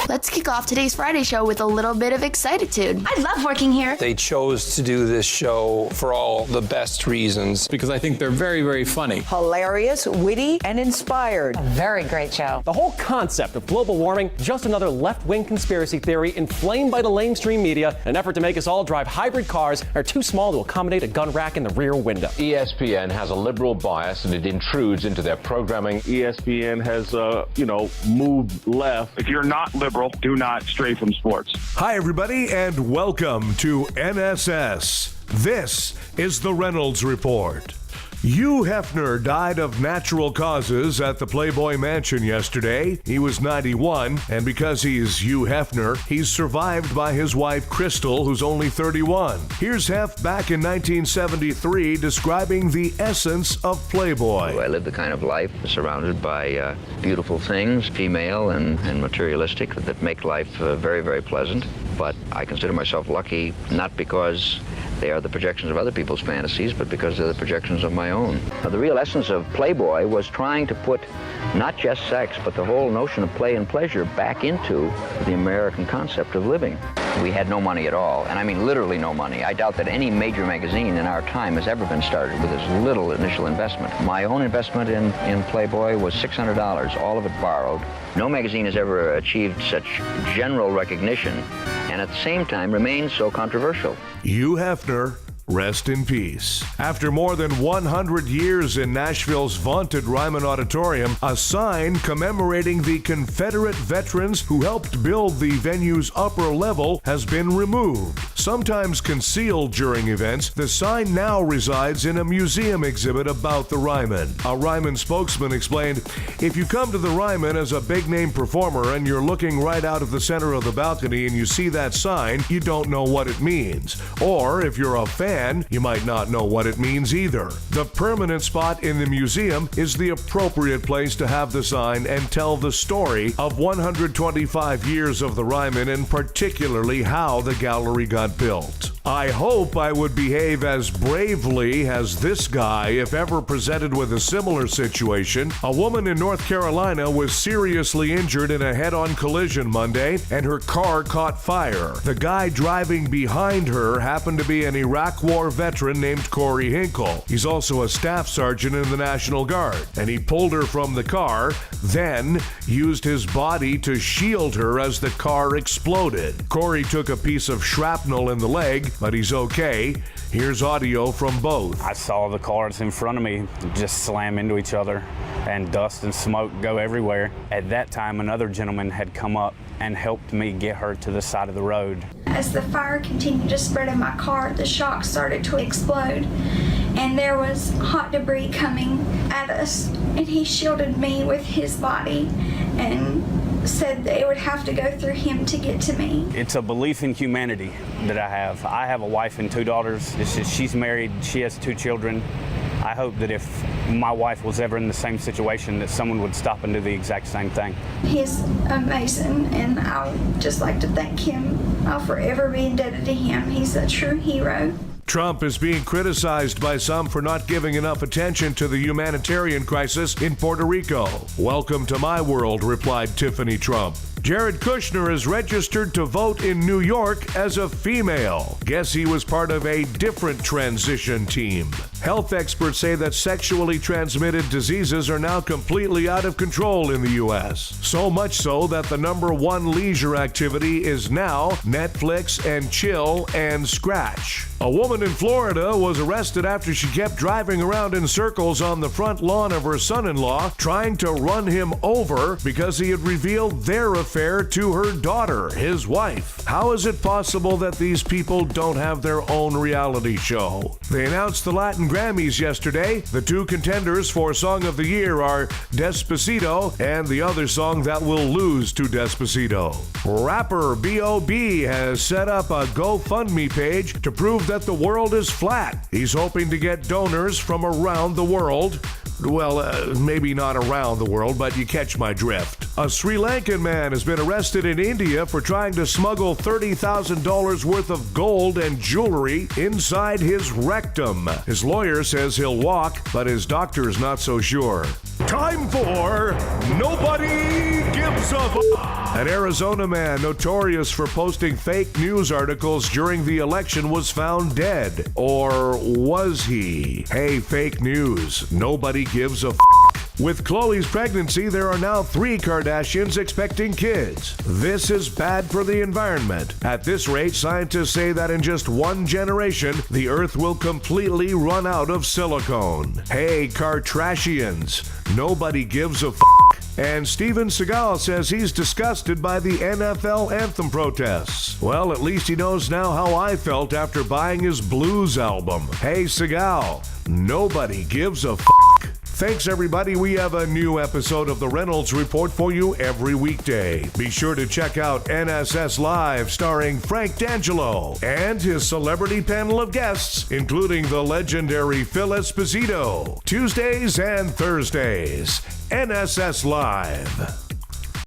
Let's kick off today's Friday show with a little bit of excititude. I love working here. They chose to do this show for all the best reasons. Because I think they're very, very funny. Hilarious, witty, and inspired. A very great show. The whole concept of global warming, just another left-wing conspiracy theory inflamed by the lamestream media, an effort to make us all drive hybrid cars that are too small to accommodate a gun rack in the rear window. ESPN has a liberal bias and it intrudes into their programming. ESPN has, moved left. If you're not liberal, do not stray from sports. Hi, everybody, and welcome to NSS. This is the Reynolds Report. Hugh Hefner died of natural causes at the Playboy Mansion yesterday. He was 91, and because he's Hugh Hefner, he's survived by his wife, Crystal, who's only 31. Here's Hef back in 1973 describing the essence of Playboy. I live the kind of life surrounded by beautiful things, female and materialistic, that make life very, very pleasant. But I consider myself lucky, not because they are the projections of other people's fantasies, but because they're the projections of my own. Now, the real essence of Playboy was trying to put not just sex, but the whole notion of play and pleasure back into the American concept of living. We had no money at all, and I mean literally no money. I doubt that any major magazine in our time has ever been started with as little initial investment. My own investment in Playboy was $600, all of it borrowed. No magazine has ever achieved such general recognition and at the same time remains so controversial. Hugh Hefner, rest in peace. After more than 100 years in Nashville's vaunted Ryman Auditorium, a sign commemorating the Confederate veterans who helped build the venue's upper level has been removed. Sometimes concealed during events, the sign now resides in a museum exhibit about the Ryman. A Ryman spokesman explained, "If you come to the Ryman as a big-name performer and you're looking right out of the center of the balcony and you see that sign, you don't know what it means. Or if you're a fan, you might not know what it means either. The permanent spot in the museum is the appropriate place to have the sign and tell the story of 125 years of the Ryman and particularly how the gallery got built. I hope I would behave as bravely as this guy if ever presented with a similar situation." A woman in North Carolina was seriously injured in a head-on collision Monday, and her car caught fire. The guy driving behind her happened to be an Iraq War veteran named Corey Hinkle. He's also a staff sergeant in the National Guard, and he pulled her from the car, then used his body to shield her as the car exploded. Corey took a piece of shrapnel in the leg, but he's okay. Here's audio from both. I saw the cars in front of me just slam into each other and dust and smoke go everywhere. At that time, another gentleman had come up and helped me get her to the side of the road. As the fire continued to spread in my car, the shock started to explode, and there was hot debris coming at us, and he shielded me with his body and said they would have to go through him to get to me. It's a belief in humanity that I have. I have a wife and 2 daughters. She's married, she has 2 children. I hope that if my wife was ever in the same situation, that someone would stop and do the exact same thing. He's amazing, and I would just like to thank him. I'll forever be indebted to him. He's a true hero. Trump is being criticized by some for not giving enough attention to the humanitarian crisis in Puerto Rico. "Welcome to my world," replied Tiffany Trump. Jared Kushner is registered to vote in New York as a female. Guess he was part of a different transition team. Health experts say that sexually transmitted diseases are now completely out of control in the U.S. So much so that the #1 leisure activity is now Netflix and chill and scratch. A woman in Florida was arrested after she kept driving around in circles on the front lawn of her son-in-law, trying to run him over because he had revealed their affair to her daughter, his wife. How is it possible that these people don't have their own reality show? They announced the Latin Grammys yesterday. The 2 contenders for Song of the Year are Despacito and the other song that will lose to Despacito. Rapper B.O.B. has set up a GoFundMe page to prove that the world is flat. He's hoping to get donors from around the world. Well, maybe not around the world, but you catch my drift. A Sri Lankan man has been arrested in India for trying to smuggle $30,000 worth of gold and jewelry inside his rectum. His lawyer says he'll walk, but his doctor's not so sure. Time for Nobody Gives a F***. An Arizona man notorious for posting fake news articles during the election was found dead. Or was he? Hey, fake news. Nobody gives a f***. With Khloe's pregnancy, there are now 3 Kardashians expecting kids. This is bad for the environment. At this rate, scientists say that in just 1 generation, the Earth will completely run out of silicone. Hey, Kardashians, nobody gives a f***. And Steven Seagal says he's disgusted by the NFL anthem protests. Well, at least he knows now how I felt after buying his blues album. Hey, Seagal, nobody gives a f***. Thanks, everybody. We have a new episode of the Reynolds Report for you every weekday. Be sure to check out NSS Live, starring Frank D'Angelo and his celebrity panel of guests, including the legendary Phil Esposito. Tuesdays and Thursdays. NSS Live.